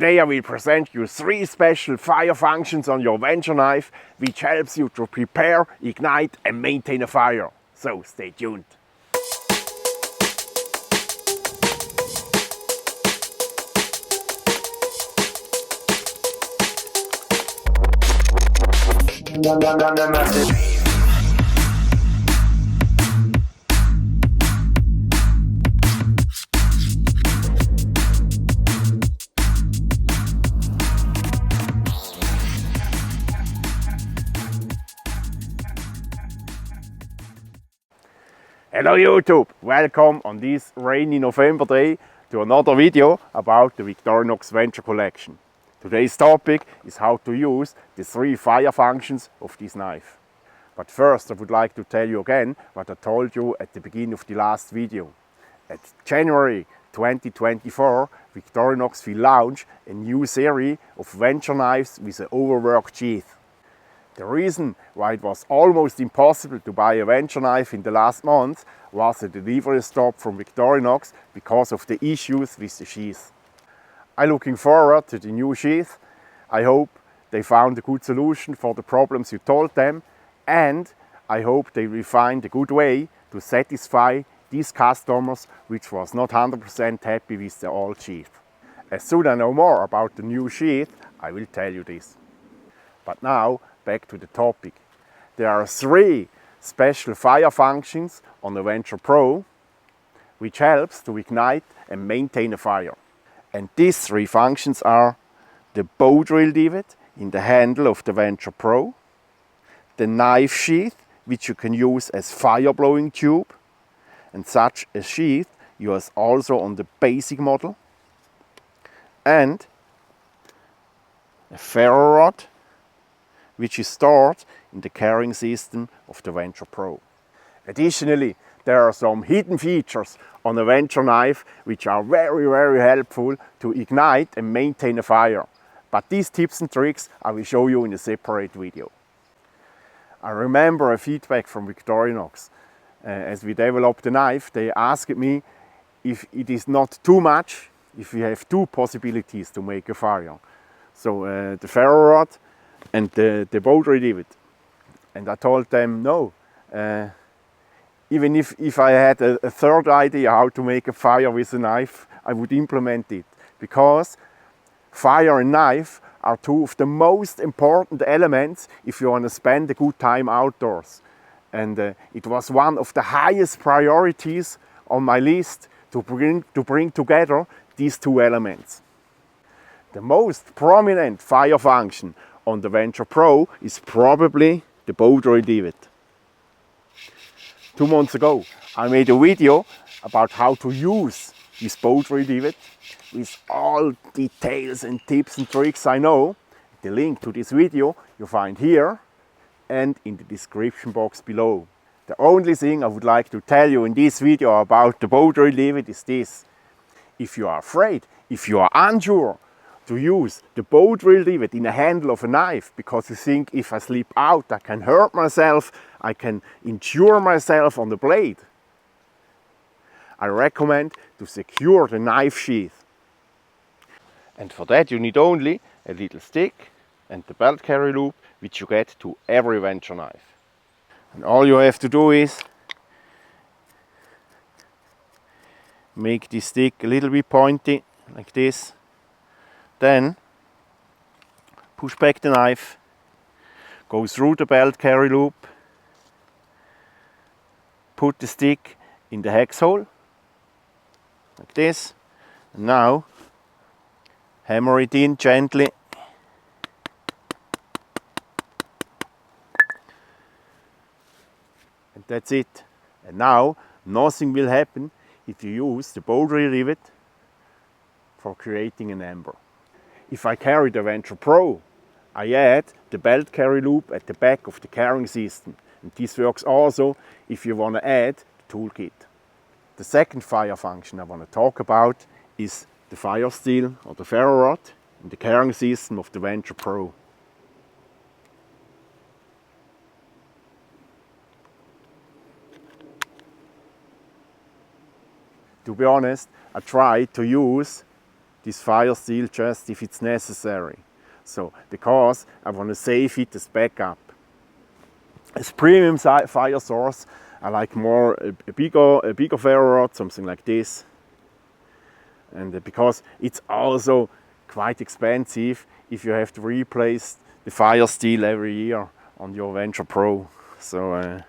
Today I will present you 3 special fire functions on your Venture knife which helps you to prepare, ignite and maintain a fire. So stay tuned. Hello YouTube, welcome on this rainy November day to another video about the Victorinox Venture collection. Today's topic is how to use the 3 fire functions of this knife. But first I would like to tell you again what I told you at the beginning of the last video. At January 2024, Victorinox will launch a new series of Venture knives with an overworked sheath. The reason why it was almost impossible to buy a Venture knife in the last month was a delivery stop from Victorinox because of the issues with the sheath. I'm looking forward to the new sheath. I hope they found a good solution for the problems you told them, and I hope they will find a good way to satisfy these customers which was not 100% happy with the old sheath. As soon as I know more about the new sheath, I will tell you this. But now, back to the topic. There are 3 special fire functions on the Venture Pro which helps to ignite and maintain a fire. And these 3 functions are the bow drill divot in the handle of the Venture Pro, the knife sheath which you can use as fire blowing tube, and such a sheath you have also on the basic model, and a ferro rod which is stored in the carrying system of the Venture Pro. Additionally, there are some hidden features on a Venture knife which are very helpful to ignite and maintain a fire. But these tips and tricks I will show you in a separate video. I remember a feedback from Victorinox. As we developed the knife, they asked me if it is not too much, if we have 2 possibilities to make a fire. So the ferro rod and the bow drill divot. And I told them no. Even if I had a third idea how to make a fire with a knife, I would implement it. Because fire and knife are 2 of the most important elements if you want to spend a good time outdoors. And it was one of the highest priorities on my list to bring together these 2 elements. The most prominent fire function on the Venture Pro is probably the bow drill divot. 2 months ago I made a video about how to use this bow drill divot with all details and tips and tricks I know. The link to this video you find here and in the description box below. The only thing I would like to tell you in this video about the bow drill divot is this. If you are afraid, if you are unsure to use the bow drill divot in the handle of a knife because you think if I slip out I can hurt myself, I can injure myself on the blade, I recommend to secure the knife sheath. And for that you need only a little stick and the belt carry loop which you get to every Venture knife. And all you have to do is make this stick a little bit pointy like this. Then push back the knife, go through the belt carry loop, put the stick in the hex hole like this, and now hammer it in gently. And that's it. And now nothing will happen if you use the bow drill divot for creating an ember. If I carry the Venture Pro, I add the belt carry loop at the back of the carrying system. And this works also if you want to add the toolkit. The second fire function I want to talk about is the fire steel or the ferro rod in the carrying system of the Venture Pro. To be honest, I tried to use this fire steel just if it's necessary. So, because I want to save it as backup. As premium fire source, I like more a bigger ferro rod, something like this. And because it's also quite expensive if you have to replace the fire steel every year on your Venture Pro. So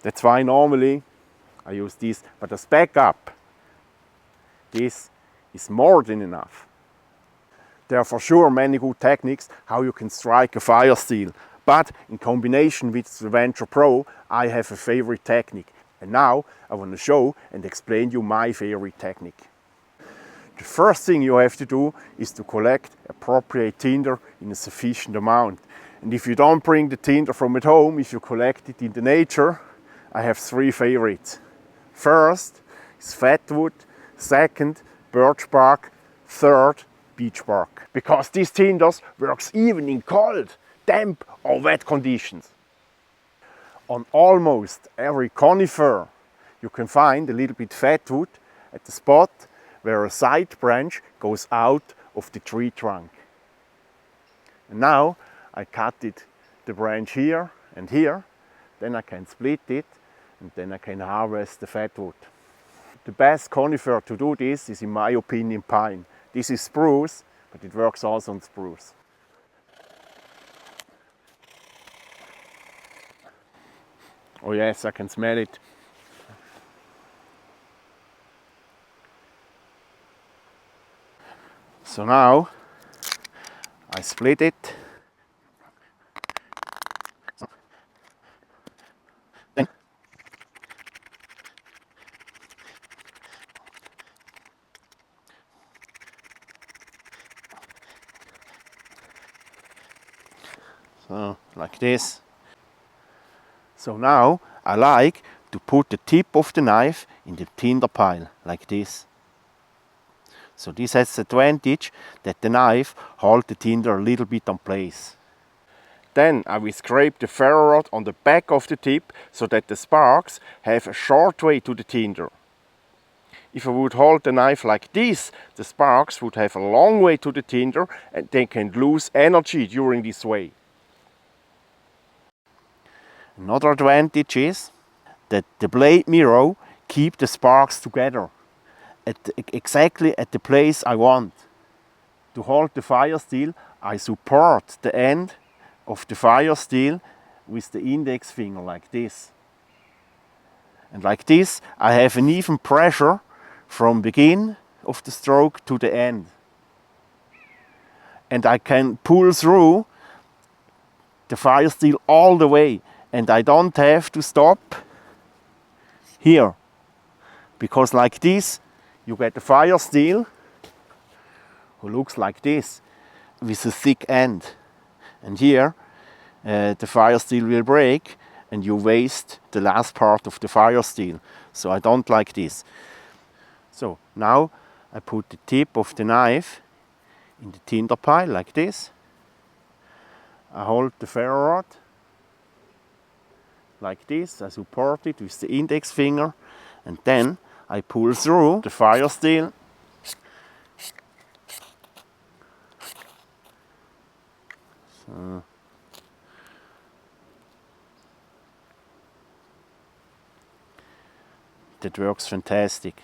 that's why normally I use this. But as backup, this is more than enough. There are for sure many good techniques how you can strike a fire steel. But in combination with the Venture Pro, I have a favorite technique. And now I want to show and explain you my favorite technique. The first thing you have to do is to collect appropriate tinder in a sufficient amount. And if you don't bring the tinder from at home, if you collect it in the nature, I have three favorites. First is fatwood, second birch bark, third beech bark. Because these tinders works even in cold, damp or wet conditions. On almost every conifer you can find a little bit fatwood at the spot where a side branch goes out of the tree trunk. And now I cut the branch here and here, then I can split it and then I can harvest the fatwood. The best conifer to do this is, in my opinion, pine. This is spruce, but it works also on spruce. Oh yes, I can smell it. So now I split it. So like this. So now I like to put the tip of the knife in the tinder pile like this. So this has the advantage that the knife holds the tinder a little bit on place. Then I will scrape the ferro rod on the back of the tip so that the sparks have a short way to the tinder. If I would hold the knife like this, the sparks would have a long way to the tinder and they can lose energy during this way. Another advantage is that the blade mirror keeps the sparks together exactly at the place I want. To hold the fire steel, I support the end of the fire steel with the index finger like this. And like this, I have an even pressure from begin of the stroke to the end. And I can pull through the fire steel all the way. And I don't have to stop here. Because like this, you get the fire steel who looks like this with a thick end. And here the fire steel will break and you waste the last part of the fire steel. So I don't like this. So now I put the tip of the knife in the tinder pile like this. I hold the ferro rod like this. I support it with the index finger and then I pull through the fire steel. So. That works fantastic.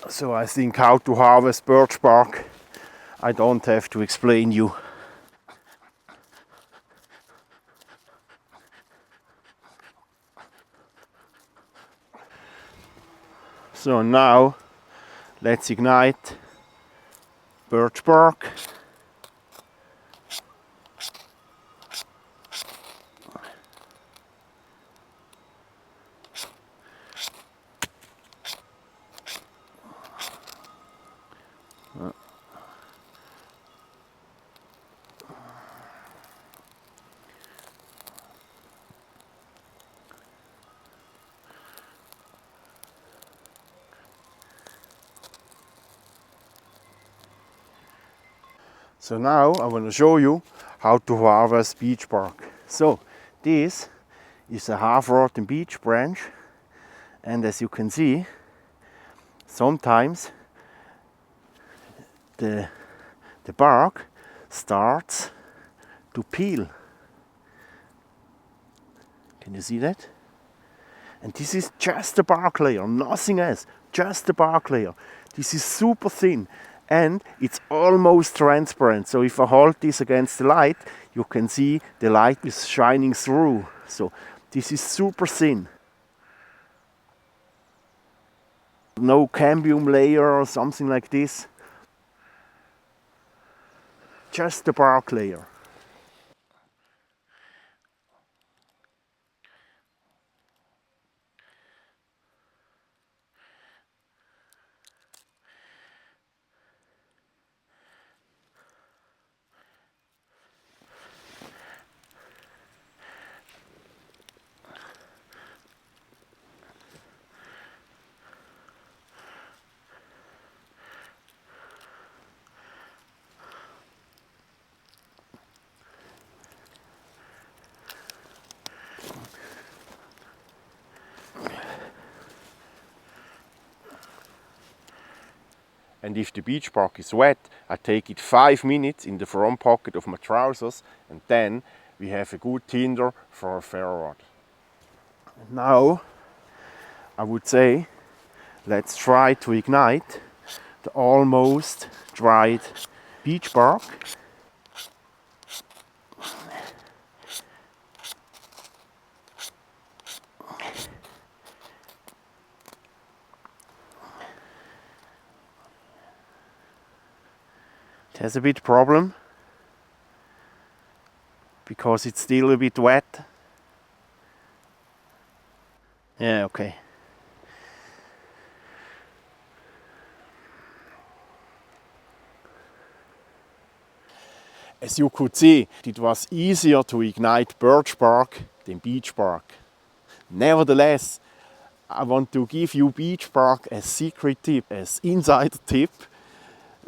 So I think how to harvest birch bark, I don't have to explain you. So now let's ignite birch bark. So now I want to show you how to harvest beech bark. So this is a half-rotten beech branch, and as you can see, sometimes the bark starts to peel. Can you see that? And this is just the bark layer, nothing else, just the bark layer. This is super thin and it's almost transparent. So if I hold this against the light, you can see the light is shining through. So this is super thin. No cambium layer or something like this. Just the bark layer. And if the beech bark is wet, I take it 5 minutes in the front pocket of my trousers, and then we have a good tinder for a ferro rod. Now I would say let's try to ignite the almost dried beech bark. It has a bit problem because it's still a bit wet. Yeah, okay. As you could see, it was easier to ignite birch bark than beech bark. Nevertheless, I want to give you beech bark as secret tip, as insider tip.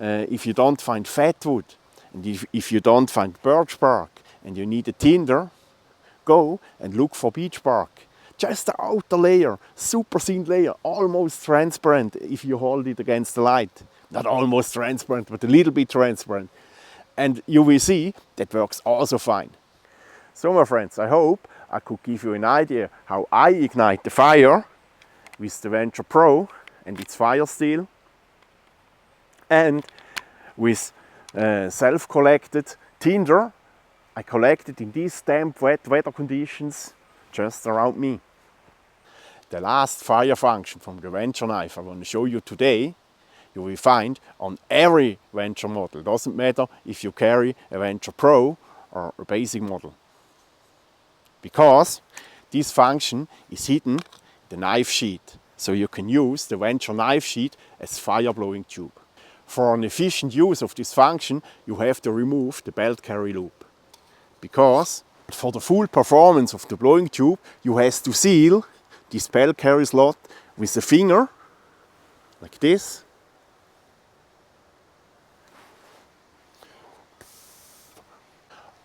If you don't find fat wood, and if you don't find birch bark, and you need a tinder, go and look for beech bark. Just the outer layer, super thin layer, almost transparent if you hold it against the light. Not almost transparent, but a little bit transparent. And you will see that works also fine. So my friends, I hope I could give you an idea how I ignite the fire with the Venture Pro and its fire steel, and with self-collected tinder. I collected in these damp wet weather conditions just around me. The last fire function from the Venture knife I want to show you today, you will find on every Venture model. Doesn't matter if you carry a Venture Pro or a basic model, because this function is hidden in the knife sheath. So you can use the Venture knife sheath as fire blowing tube. For an efficient use of this function, you have to remove the belt carry loop, because for the full performance of the blowing tube, you have to seal this belt carry slot with a finger, like this.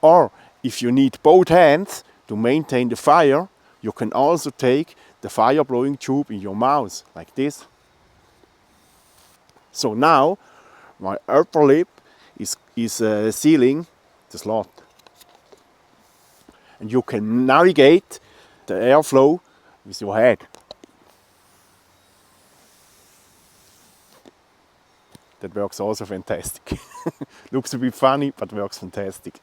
Or if you need both hands to maintain the fire, you can also take the fire blowing tube in your mouth, like this. So now my upper lip is sealing the slot. And you can navigate the airflow with your head. That works also fantastic. Looks a bit funny, but works fantastic.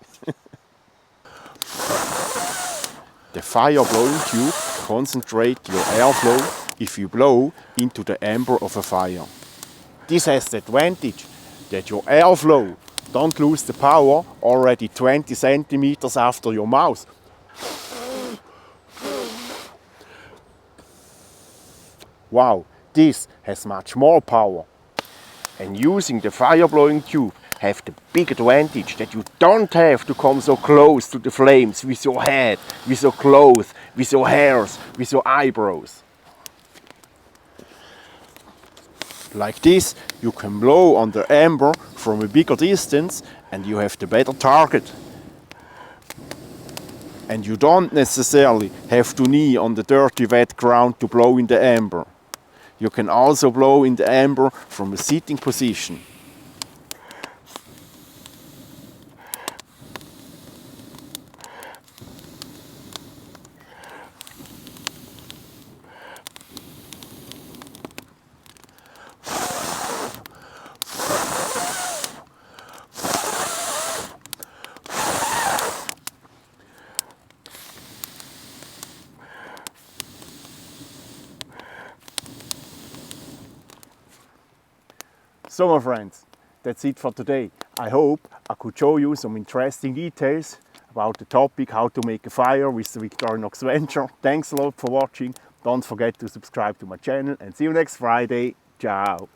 The fire blowing tube concentrates your airflow if you blow into the ember of a fire. This has the advantage that your airflow don't lose the power already 20 centimeters after your mouth. Wow, this has much more power. And using the fire blowing tube have the big advantage that you don't have to come so close to the flames with your head, with your clothes, with your hairs, with your eyebrows. Like this, you can blow on the amber from a bigger distance and you have the better target. And you don't necessarily have to knee on the dirty wet ground to blow in the amber. You can also blow in the amber from a sitting position. So my friends, that's it for today. I hope I could show you some interesting details about the topic how to make a fire with the Victorinox Venture. Thanks a lot for watching. Don't forget to subscribe to my channel and see you next Friday. Ciao.